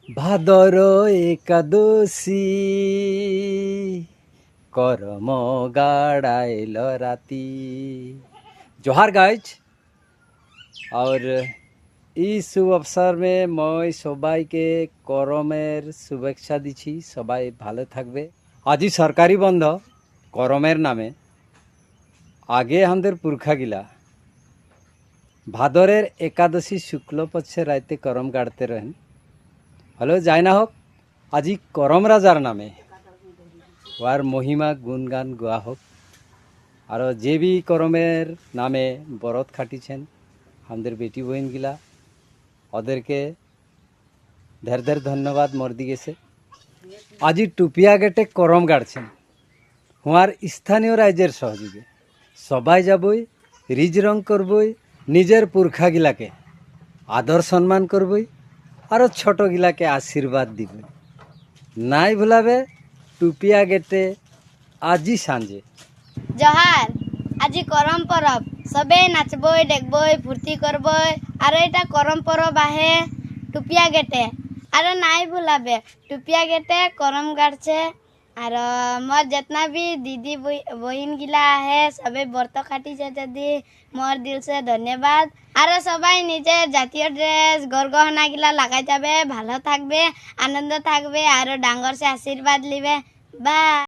ভাদর একাদশী করম গাড়াইল রাতি। जोहार गाइज। और এই শুভ অবসর মই সবাইকে করমের শুভেচ্ছা দিচ্ছি। সবাই ভালো থাকবে। আজি সরকারি বন্ধ করমের নামে। আগে আমাদের পুরখা গিলা ভাদরের একাদশী শুক্লপক্ষে রাইতে করম গাড়তে রহেন। হলো যাই না হোক, আজি করম রাজার নামে ওর মহিমা গুণগান গোয়া হোক। আর যে বি করমের নামে বরত খাটিছেন আমাদের বেটি বহিন গিলা, ওদেরকে ঢের ঢের ধন্যবাদ মোর দিয়েছে। আজি টুপিয়া গেটে করম গাড়ছেন হুয়ার স্থানীয় রাজ্যের সহযোগে। সবাই যাবই, রিজ রং করবই, নিজের পুরখা গিলাকে আদর সম্মান করবই, আর ছোট গিলাকে আশীর্বাদ দিবই। নাই ভুলাবে টুপিয়া গেটে আজি সাঁজে। জহার, আজি করম পরব, সবে নাচবই দেখবই ফুর্তি করবই। আর এটা করম পরব আহে টুপিয়া গেটে। আর নাই ভুলাবে টুপিয়া গেটে করম গাড়ছে। আর মোর जितना भी दीदी बहन गिला है सबै बर्त खाटिছে যদি মোর দিল সে ধন্যবাদ। আর সবাই নিজের জাতীয় ড্রেস গরগহনা গিলা লাগাই যাবে, ভালো থাকবে, আনন্দ থাকবে, আর ডাঙর সে আশীর্বাদ লিবে। বা